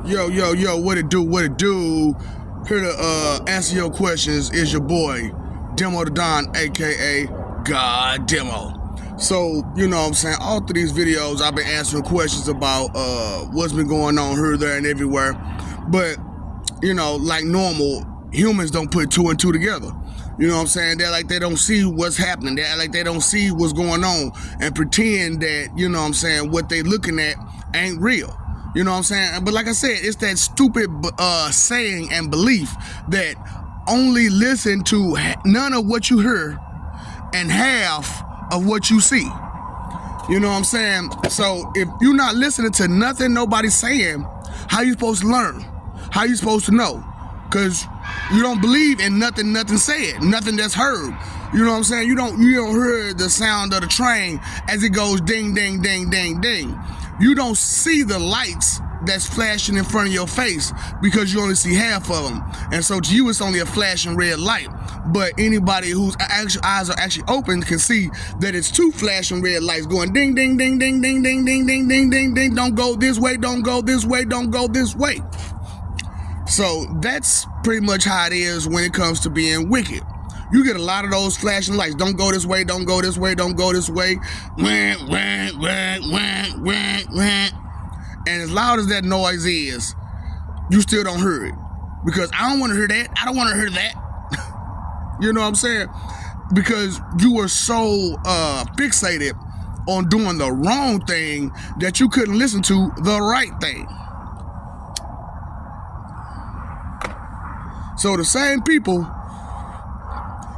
Yo, what it do? Here to answer your questions is your boy, Demo the Don, aka God Demo. So, you know what I'm saying, all through these videos, I've been answering questions about what's been going on here, there, and everywhere. But, you know, like normal, humans don't put two and two together. You know what I'm saying? They're like, they don't see what's happening. They're like, they don't see what's going on and pretend that, you know what I'm saying, what they looking at ain't real. You know what I'm saying? But like I said, it's that stupid saying and belief that only listen to none of what you hear and half of what you see. You know what I'm saying? So if you're not listening to nothing nobody's saying, how you supposed to learn? How you supposed to know? Because you don't believe in nothing said, nothing that's heard. You know what I'm saying? You don't hear the sound of the train as it goes ding, ding, ding, ding, ding. You don't see the lights that's flashing in front of your face because you only see half of them. And so to you, it's only a flashing red light. But anybody whose eyes are actually open can see that it's two flashing red lights going ding, ding, ding, ding, ding, ding, ding, ding, ding, ding, ding. Don't go this way, don't go this way, don't go this way. So that's pretty much how it is when it comes to being wicked. You get a lot of those flashing lights. Don't go this way, don't go this way, don't go this way. And as loud as that noise is, you still don't hear it. Because I don't want to hear that. I don't want to hear that. You know what I'm saying? Because you were so fixated on doing the wrong thing that you couldn't listen to the right thing. So the same people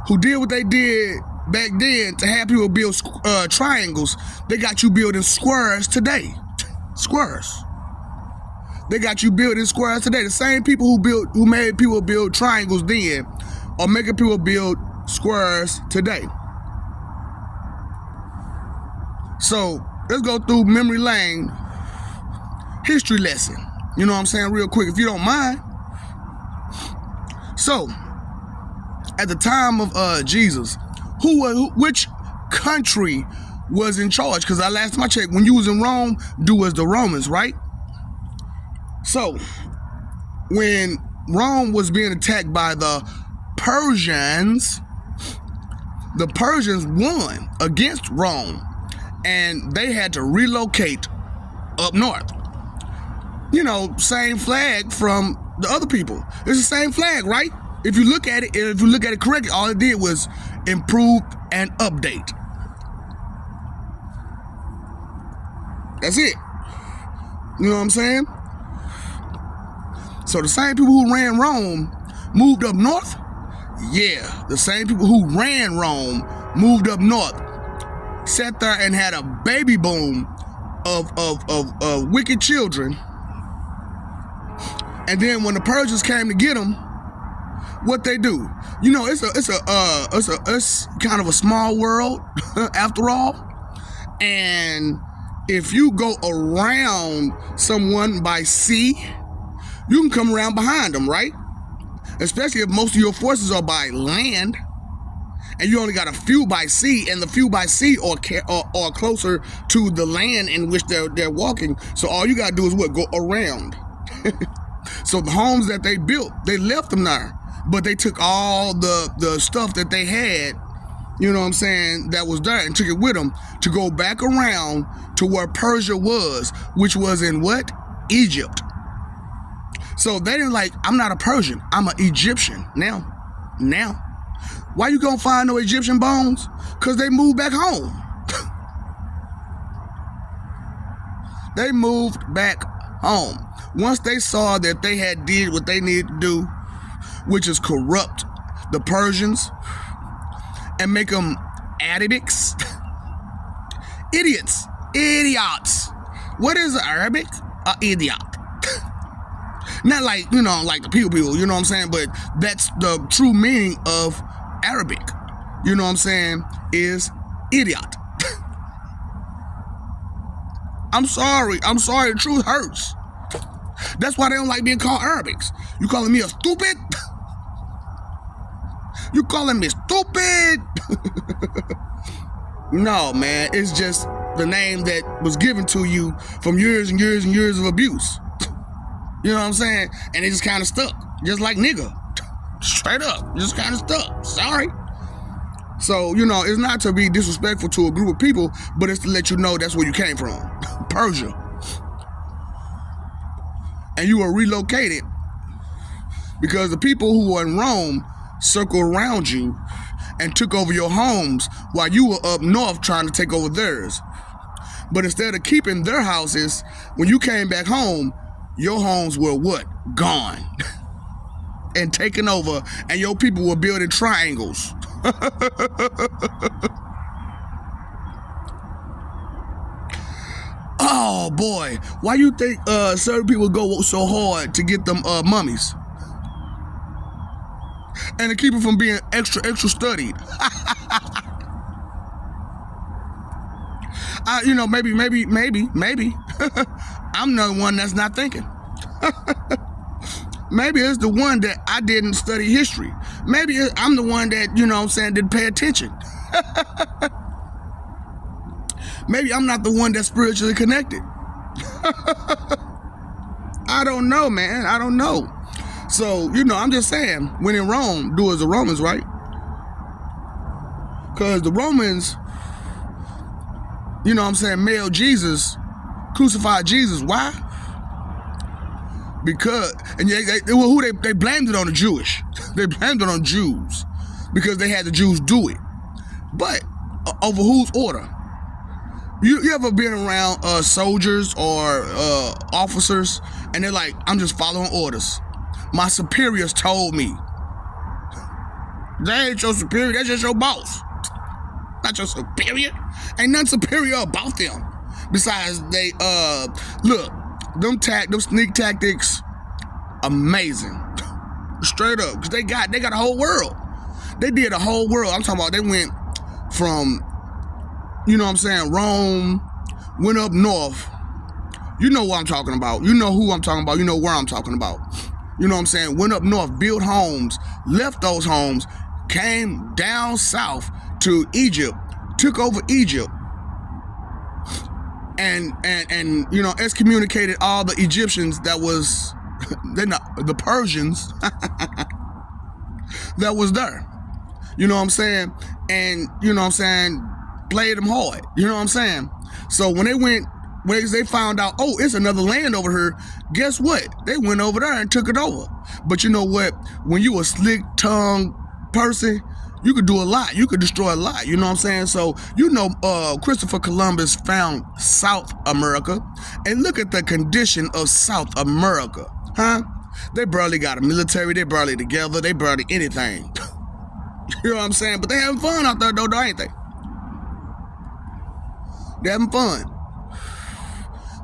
who did what they did back then to have people build triangles, they got you building squares today. Squares. They got you building squares today. The same people who made people build triangles then are making people build squares today. So let's go through memory lane history lesson. You know what I'm saying, real quick, if you don't mind. So, at the time of Jesus, which country was in charge? Because last time I checked, when you was in Rome, do as the Romans, right? So, when Rome was being attacked by the Persians won against Rome, and they had to relocate up north. You know, same flag from the other people. It's the same flag, right? If you look at it, correctly, all it did was improve and update. That's it. You know what I'm saying? So the same people who ran Rome moved up north? Yeah, the same people who ran Rome moved up north, sat there and had a baby boom of wicked children. And then when the Persians came to get them, what they do? You know, it's kind of a small world after all. And if you go around someone by sea, you can come around behind them, right? Especially if most of your forces are by land, and you only got a few by sea, and the few by sea are closer to the land in which they're walking. So all you gotta do is what? Go around. So the homes that they built, they left them there, but they took all the stuff that they had, you know what I'm saying, that was there, and took it with them to go back around to where Persia was, which was in what? Egypt. So they didn't like, I'm not a Persian, I'm an Egyptian now. Why you gonna find no Egyptian bones? Because they moved back home. They moved back home. Once they saw that they had did what they needed to do, which is corrupt the Persians and make them Arabics. Idiots. What is Arabic? Idiot. Not like, you know, like the people, you know what I'm saying? But that's the true meaning of Arabic. You know what I'm saying? Is idiot. I'm sorry, the truth hurts. That's why they don't like being called Arabics. You calling me a stupid? You calling me stupid? No, man, it's just the name that was given to you from years and years and years of abuse. You know what I'm saying? And it just kind of stuck, just like nigga. Straight up, just kind of stuck. Sorry. So, you know, it's not to be disrespectful to a group of people, but it's to let you know that's where you came from. Persia. And you were relocated because the people who were in Rome circled around you and took over your homes while you were up north trying to take over theirs. But instead of keeping their houses, when you came back home, your homes were what? Gone. And taken over, and your people were building triangles. Oh boy, why you think certain people go so hard to get them mummies? And to keep it from being extra studied. You know, maybe. I'm the one that's not thinking. Maybe it's the one that I didn't study history. Maybe I'm the one that, you know what I'm saying, didn't pay attention. Maybe I'm not the one that's spiritually connected. I don't know, man. I don't know. So, you know, I'm just saying, when in Rome, do as the Romans, right? Because the Romans, you know what I'm saying, mailed Jesus, crucified Jesus. Why? Because, and they blamed it on the Jewish. They blamed it on Jews because they had the Jews do it. But over whose order? You ever been around soldiers or officers and they're like, I'm just following orders. My superiors told me. They ain't your superior, that's just your boss. Not your superior. Ain't nothing superior about them. Besides, they look. Them sneak tactics, amazing. Straight up, because they got a whole world. They did a whole world. I'm talking about they went from, you know what I'm saying, Rome, went up north. You know what I'm talking about. You know who I'm talking about. You know where I'm talking about. You know what I'm saying? Went up north, built homes, left those homes, came down south to Egypt, took over Egypt. And you know, excommunicated all the Egyptians that was, the Persians that was there. You know what I'm saying? And, you know what I'm saying, played them hard. You know what I'm saying? So when they found out, oh, it's another land over here, guess what? They went over there and took it over. But you know what? When you a slick-tongued person, you could do a lot. You could destroy a lot. You know what I'm saying? So, you know, Christopher Columbus found South America. And look at the condition of South America. Huh? They barely got a military. They barely together. They barely anything. You know what I'm saying? But they having fun out there, though, ain't they? They having fun.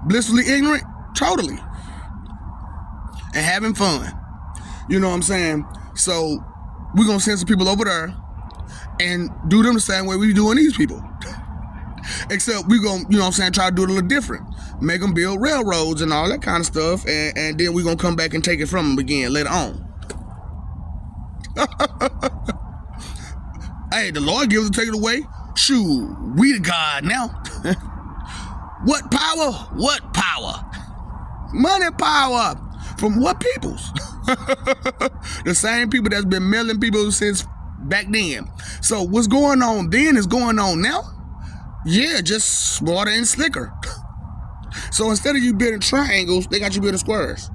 Blissfully ignorant? Totally. And having fun. You know what I'm saying? So, we're going to send some people over there and do them the same way we doing these people. Except we're going to, you know what I'm saying, try to do it a little different. Make them build railroads and all that kind of stuff, and then we're going to come back and take it from them again later on. Hey, the Lord gives it, take it away. Shoot, we the God now. What power? What power? Money power. From what peoples? The same people that's been mailing people since back then. So what's going on then is going on now? Yeah, just smarter and slicker. So instead of you building triangles, they got you building squares.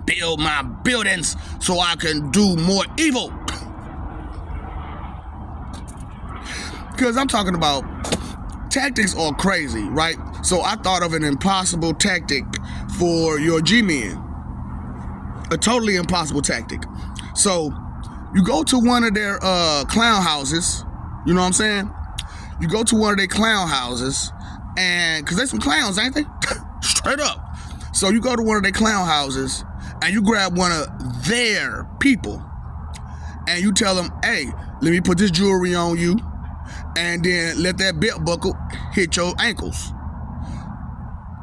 Build my buildings so I can do more evil. Because I'm talking about tactics are crazy, right? So I thought of an impossible tactic for your G-men. A totally impossible tactic. So you go to one of their clown houses, you know what I'm saying? You go to one of their clown houses, and because they some clowns, ain't they? Straight up. So you go to one of their clown houses and you grab one of their people and you tell them, hey, let me put this jewelry on you, and then let that belt buckle hit your ankles.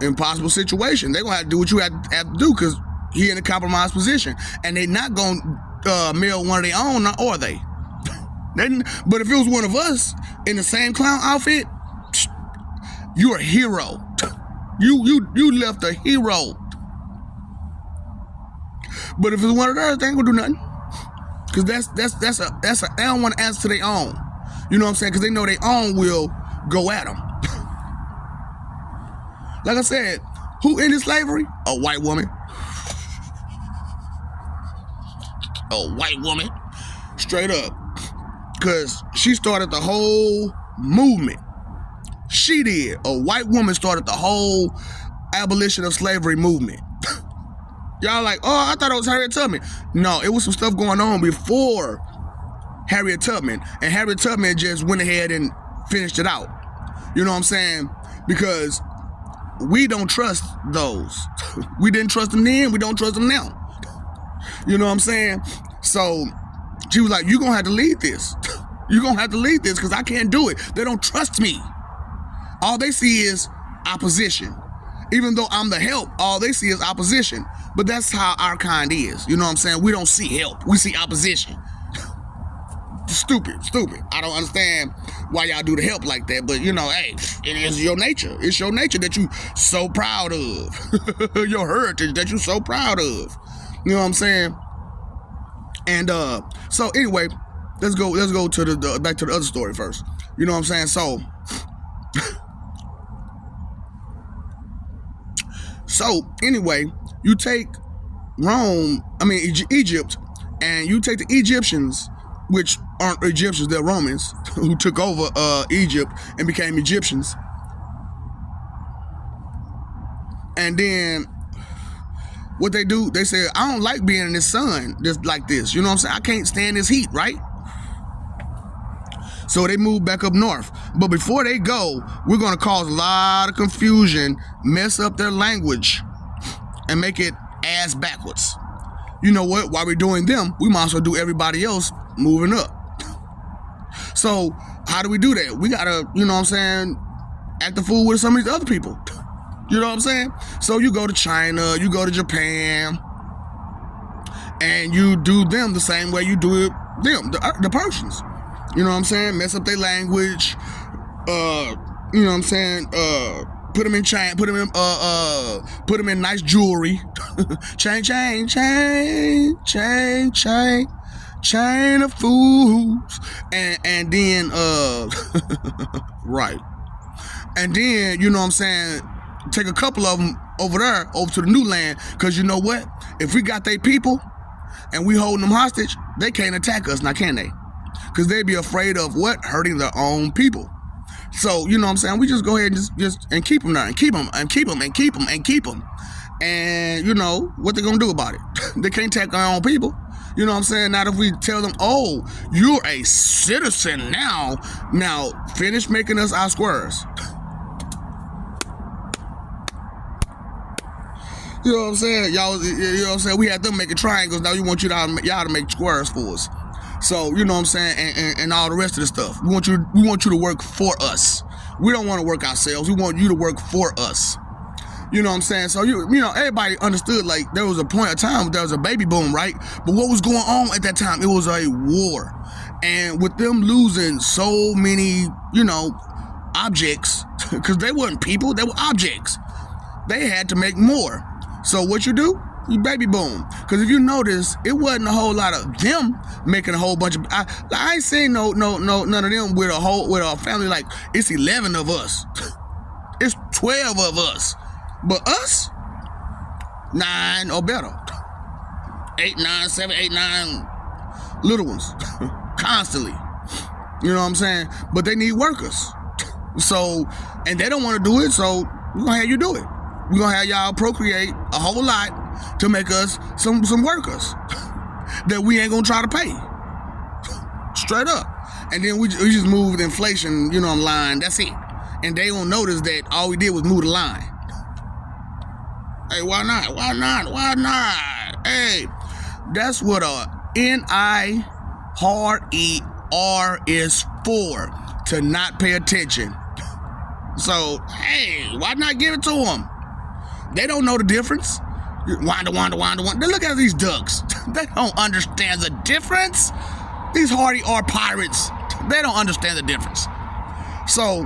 Impossible situation. They're gonna have to do what you have to do because he in a compromised position, and they not gonna mail one of their own, are they? But if it was one of us in the same clown outfit, you're a hero. You left a hero. But if it's one of theirs, they ain't gonna do nothing. Cause that's a they don't want to answer to their own. You know what I'm saying? Cause they know their own will go at them. Like I said, who ended slavery? A white woman. A white woman. Straight up. Cause she started the whole movement. She did. A white woman started the whole abolition of slavery movement. Y'all like, oh, I thought it was Harriet Tubman. No, it was some stuff going on before Harriet Tubman. And Harriet Tubman just went ahead and finished it out. You know what I'm saying? Because we don't trust those. We didn't trust them then, we don't trust them now. You know what I'm saying? So she was like, you're going to have to lead this. You're going to have to lead this because I can't do it. They don't trust me. All they see is opposition. Even though I'm the help, all they see is opposition. But that's how our kind is. You know what I'm saying? We don't see help. We see opposition. Stupid. I don't understand why y'all do the help like that. But, you know, hey, it is your nature. It's your nature that you so proud of. Your heritage that you so proud of. You know what I'm saying? And so anyway, let's go to the back to the other story first. You know what I'm saying? So anyway, you take Egypt, and you take the Egyptians, which aren't Egyptians, they're Romans, who took over Egypt and became Egyptians. And then what they do, they say, I don't like being in the sun just like this. You know what I'm saying? I can't stand this heat, right? So they move back up north. But before they go, we're going to cause a lot of confusion, mess up their language, and make it ass backwards. You know what? While we're doing them, we might as well do everybody else moving up. So how do we do that? We got to, you know what I'm saying, act the fool with some of these other people. You know what I'm saying? So you go to China, you go to Japan, and you do them the same way you do them, the Persians. You know what I'm saying? Mess up their language. You know what I'm saying? Put them in chain. Put them in nice jewelry. chain of fools. And then right. And then, you know what I'm saying, take a couple of them over there, over to the new land, because you know what? If we got their people and we holding them hostage, they can't attack us now, can they? Because they'd be afraid of what? Hurting their own people. So, you know what I'm saying? We just go ahead and just keep them there, and keep them, and keep them, and keep them, and keep them. And, you know, what they gonna do about it? They can't attack our own people. You know what I'm saying? Not if we tell them, oh, you're a citizen now. Now, finish making us our squares. You know what I'm saying? Y'all, you know what I'm saying? We had them making triangles. Now we want y'all to make squares for us. So, you know what I'm saying, and all the rest of the stuff. We want you to work for us. We don't want to work ourselves. We want you to work for us. You know what I'm saying? So, you know, everybody understood, like, there was a point of time, there was a baby boom, right? But what was going on at that time? It was a war. And with them losing so many, you know, objects, because they weren't people, they were objects. They had to make more. So what you do? You baby boom. Because if you notice, it wasn't a whole lot of them making a whole bunch of. I ain't saying none of them with a family like it's 11 of us, it's 12 of us, but us 9 or better, 8, 9, 7, 8, 9 little ones constantly. You know what I'm saying? But they need workers. So, and they don't want to do it. So we're gonna have you do it. We're gonna have y'all procreate a whole lot to make us some workers that we ain't gonna try to pay. Straight up. And then we just moved inflation, you know, line. That's it. And they won't notice that all we did was move the line. Hey, why not? Why not? Why not? Hey, that's what a NIHARDER is for, to not pay attention. So, hey, why not give it to them? They don't know the difference. Wanda. They look at these ducks. They don't understand the difference. These hardy are pirates. They don't understand the difference. So,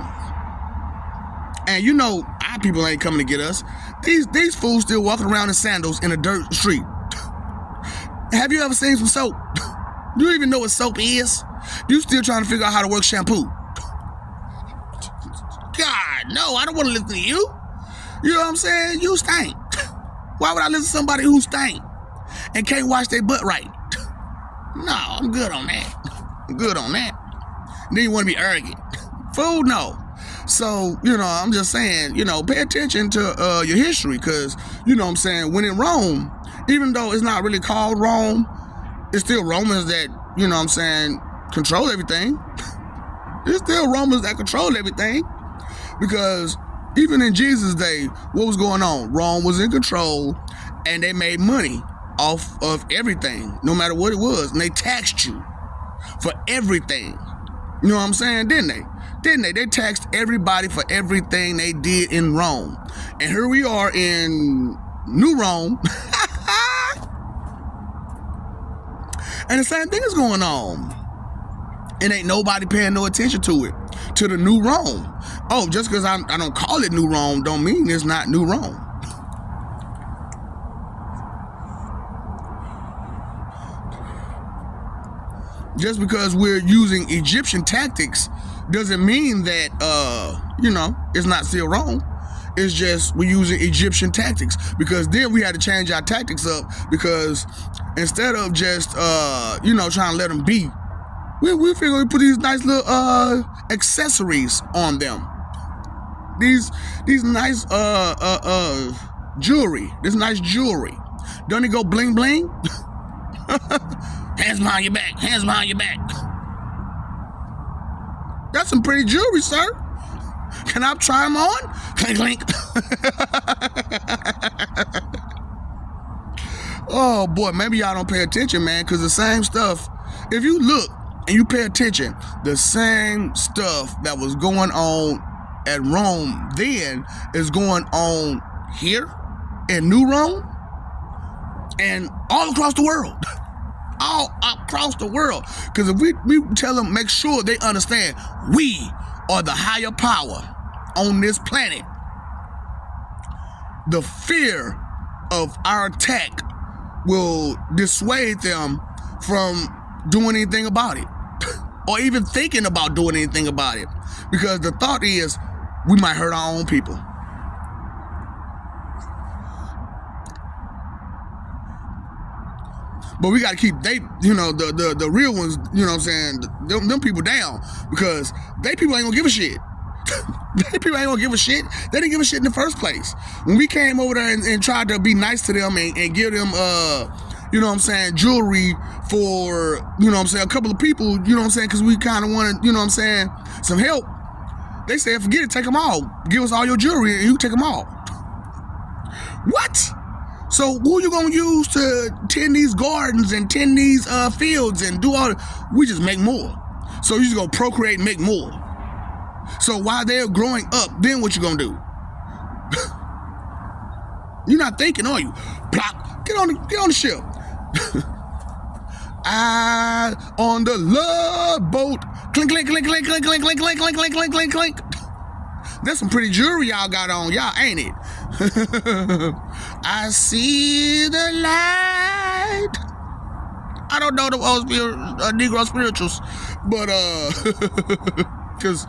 And you know, our people ain't coming to get us. These fools still walking around in sandals in a dirt street. Have you ever seen some soap? Do you even know what soap is? You still trying to figure out how to work shampoo? God, no, I don't want to listen to you. You know what I'm saying? You stink. Why would I listen to somebody who stink and can't wash their butt right? No, I'm good on that. I'm good on that. And then you want to be arrogant. Fool, no. So, you know, I'm just saying, you know, pay attention to your history, because, you know what I'm saying, when in Rome, even though it's not really called Rome, it's still Romans that, you know what I'm saying, control everything. It's still Romans that control everything, because even in Jesus' day, what was going on? Rome was in control, and they made money off of everything, no matter what it was, and they taxed you for everything. You know what I'm saying? Didn't they? They taxed everybody for everything they did in Rome. And here we are in New Rome. And the same thing is going on. And ain't nobody paying no attention to it. To the New Rome. Oh, just because I don't call it New Rome don't mean it's not New Rome. Just because we're using Egyptian tactics doesn't mean that, you know, it's not still wrong. It's just we're using Egyptian tactics, because then we had to change our tactics up, because instead of just, you know, trying to let them be, we figure we put these nice little accessories on them. These nice jewelry. This nice jewelry. Don't it go bling bling? Hands behind your back. Hands behind your back. That's some pretty jewelry, sir. Can I try them on? Clink, clink. Oh, boy, maybe y'all don't pay attention, man, because the same stuff, if you look and you pay attention, the same stuff that was going on at Rome then is going on here in New Rome and all across the world. All across the world. Because if we tell them, make sure they understand we are the higher power on this planet, the fear of our attack will dissuade them from doing anything about it or even thinking about doing anything about it, because the thought is we might hurt our own people. But we got to keep you know, the real ones, you know what I'm saying, them people down, because they people ain't gonna give a shit. They people ain't gonna give a shit. They didn't give a shit in the first place. When we came over there and tried to be nice to them and give them, you know what I'm saying, jewelry for, you know what I'm saying, a couple of people, you know what I'm saying, because we kind of wanted, you know what I'm saying, some help, they said, forget it, take them all. Give us all your jewelry and you take them all. What? So who you gonna use to tend these gardens and tend these fields and do all? We just make more. So you just gonna procreate and make more. So while they're growing up, then what you gonna do? You're not thinking, are you? Plop, get on the ship. I on the love boat. Clink, clink, clink, clink, clink, clink, clink, clink, clink, clink, clink, clink, clink. That's some pretty jewelry y'all got on, y'all, ain't it? I see the light. I don't know the old Negro spirituals, but because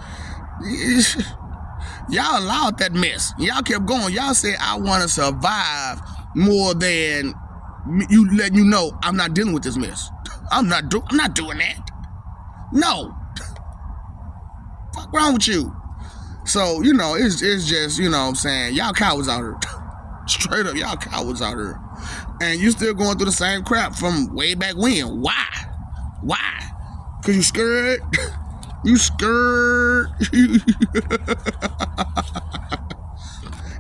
y'all allowed that mess. Y'all kept going. Y'all said, I want to survive more than you letting you know I'm not dealing with this mess. I'm not doing that. No. What's wrong with you? So, you know, it's just, you know what I'm saying, y'all cowards out here. Straight up, y'all cowards out here. And you still going through the same crap from way back when. Why? Why? Because you scared? You scared?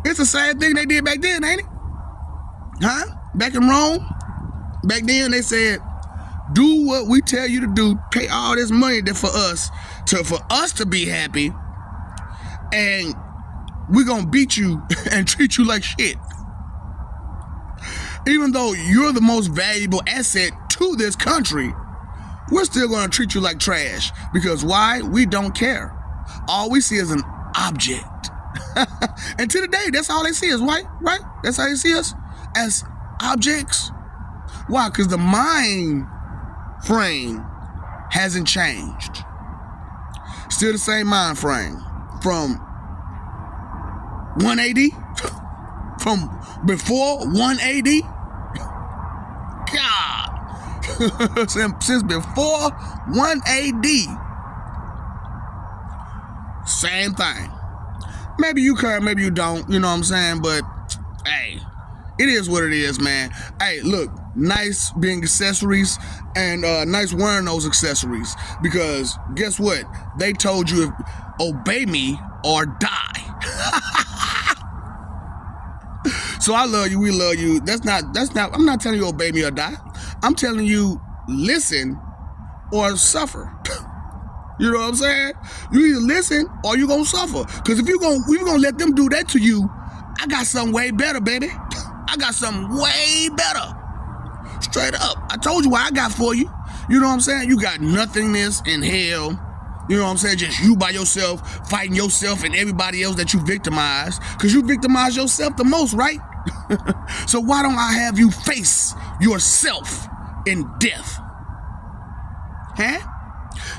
It's the same thing they did back then, ain't it? Huh? Back in Rome? Back then they said, do what we tell you to do. Pay all this money for us to be happy. And we're going to beat you and treat you like shit. Even though you're the most valuable asset to this country, we're still going to treat you like trash. Because why? We don't care. All we see is an object. And to the day, that's all they see us, right? Right? That's how they see us, as objects. Why? Because the mind frame hasn't changed. Still the same mind frame from 180, from before 180. God, since before 180. Same thing. Maybe you care, maybe you don't, you know what I'm saying? But, hey, it is what it is, man. Hey, look, nice being accessories and nice wearing those accessories, because guess what? They told you, obey me or die. So I love you, we love you. That's not, I'm not telling you obey me or die. I'm telling you listen or suffer. You know what I'm saying? You either listen or you gonna suffer. Because if you gonna let them do that to you, I got something way better, baby. I got something way better. Straight up. I told you what I got for you. You know what I'm saying? You got nothingness in hell. You know what I'm saying? Just you by yourself, fighting yourself and everybody else that you victimize. Because you victimize yourself the most, right? So why don't I have you face yourself in death? Huh?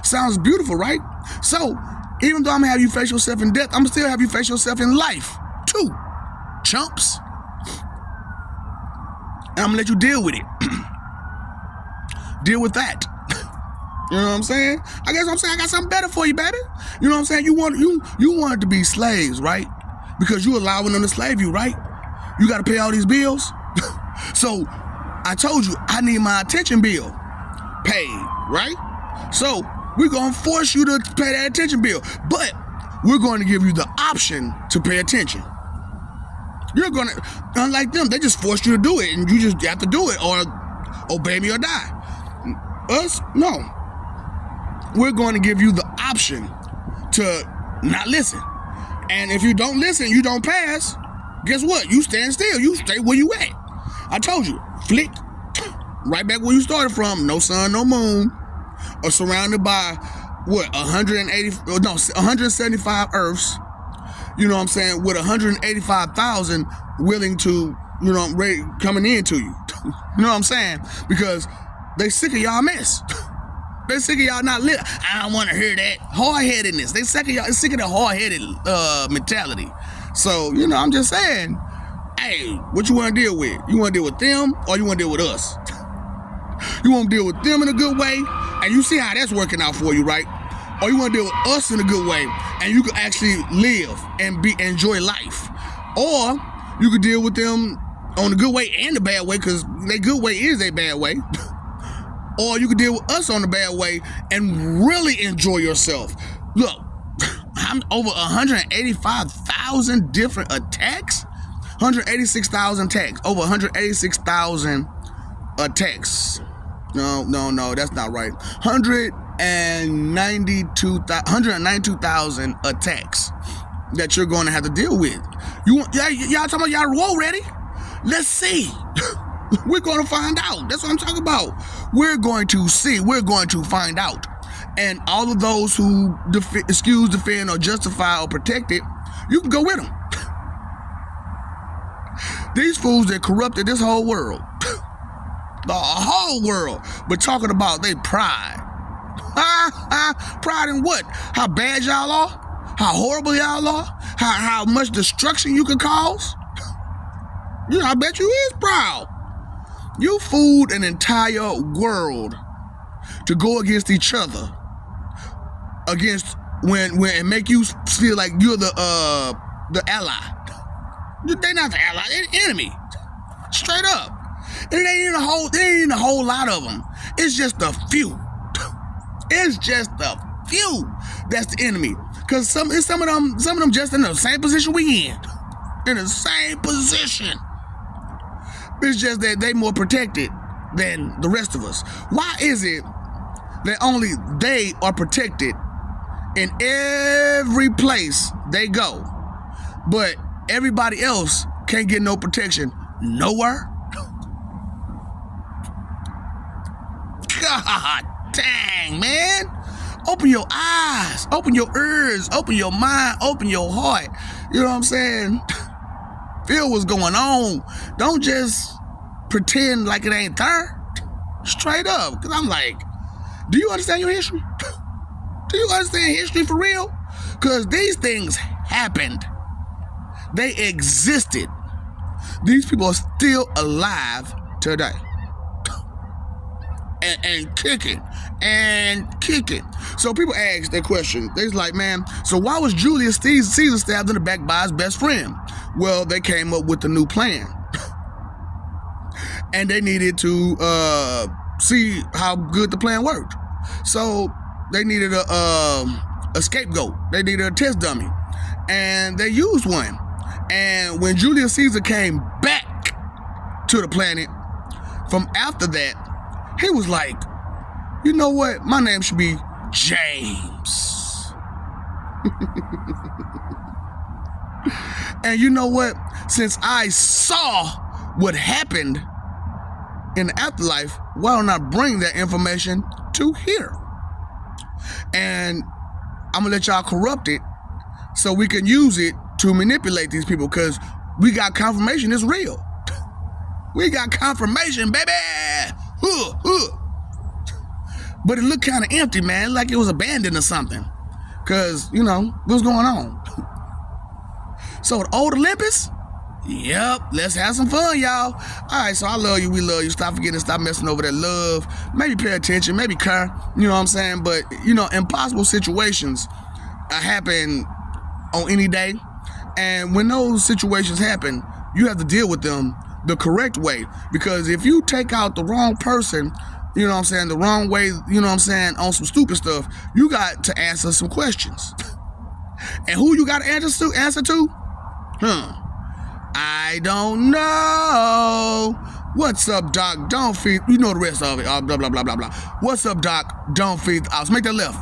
Sounds beautiful, right? So, even though I'm gonna have you face yourself in death, I'm gonna still have you face yourself in life, too. Chumps. And I'm gonna let you deal with it. Deal with that. You know what I'm saying? I guess what I'm saying, I got something better for you, baby. You know what I'm saying? You wanted to be slaves, right? Because you allowing them to slave you, right? You gotta pay all these bills. So, I told you, I need my attention bill paid, right? So, we're going to force you to pay that attention bill. But we're going to give you the option to pay attention. You're going to, unlike them, they just forced you to do it. And you just have to do it or obey me or die. Us, no. We're going to give you the option to not listen. And if you don't listen, you don't pass, guess what? You stand still. You stay where you at. I told you, flick, right back where you started from. No sun, no moon. Or surrounded by, 175 Earths, you know what I'm saying, with 185,000 willing to, ready, coming into you. You know what I'm saying? Because they sick of y'all mess. They sick of y'all not lit. I don't want to hear that. Hard-headedness. They sick of y'all, sick of the hard-headed mentality. So, I'm just saying, hey, what you want to deal with? You want to deal with them or you want to deal with us? You want to deal with them in a good way, and you see how that's working out for you, right? Or you want to deal with us in a good way, and you can actually live and enjoy life. Or you could deal with them on the good way and the bad way, because their good way is their bad way. Or you could deal with us on the bad way and really enjoy yourself. Look, I'm over 185,000 different attacks. 186,000 attacks. Over 186,000 attacks. No, that's not right. 192,000 attacks that you're going to have to deal with. Y'all talking about y'all war ready? Let's see. We're going to find out. That's what I'm talking about. We're going to see. We're going to find out. And all of those who excuse, defend, or justify, or protect it, you can go with them. These fools that corrupted this whole world. The whole world, but talking about they pride. Pride in what? How bad y'all are? How horrible y'all are? How much destruction you can cause? I bet you is proud. You fooled an entire world to go against each other, against when and make you feel like you're the ally. They're not the ally, they're the enemy. Straight up. It ain't even a whole lot of them. It's just a few. It's just a few that's the enemy. Because some of them just in the same position we in. In the same position. It's just that they more protected than the rest of us. Why is it that only they are protected in every place they go, but everybody else can't get no protection nowhere? God dang, man. Open your eyes. eyes, open your ears, open your mind, open your heart. You know what I'm saying? Feel what's going on. Don't just pretend like it ain't there. Straight up. Because I'm like, do you understand your history? Do you understand history for real? Because these things happened. They existed. These people are still alive today. And kicking. So people ask that question. They're like, man, so why was Julius Caesar stabbed in the back by his best friend? Well, they came up with a new plan. And they needed to see how good the plan worked. So they needed a scapegoat. They needed a test dummy. And they used one. And when Julius Caesar came back to the planet from after that, he was like, you know what? My name should be James. And you know what? Since I saw what happened in the afterlife, why don't I bring that information to here? And I'm gonna let y'all corrupt it so we can use it to manipulate these people, because we got confirmation it's real. We got confirmation, baby. But it looked kind of empty, man, like it was abandoned or something. Because, you know, what's going on? So the old Olympus? Yep, let's have some fun, y'all. All right, so I love you, we love you. Stop forgetting, stop messing over that love. Maybe pay attention, maybe care, you know what I'm saying? But, you know, impossible situations happen on any day. And when those situations happen, you have to deal with them the correct way. Because if you take out the wrong person, you know what I'm saying, the wrong way, you know what I'm saying, on some stupid stuff, you got to answer some questions. And who you got to answer to? I don't know. What's up, Doc? Don't feed, you know the rest of it. Blah, blah, blah, blah, blah. What's up, Doc? Don't feed the ops. Make that left.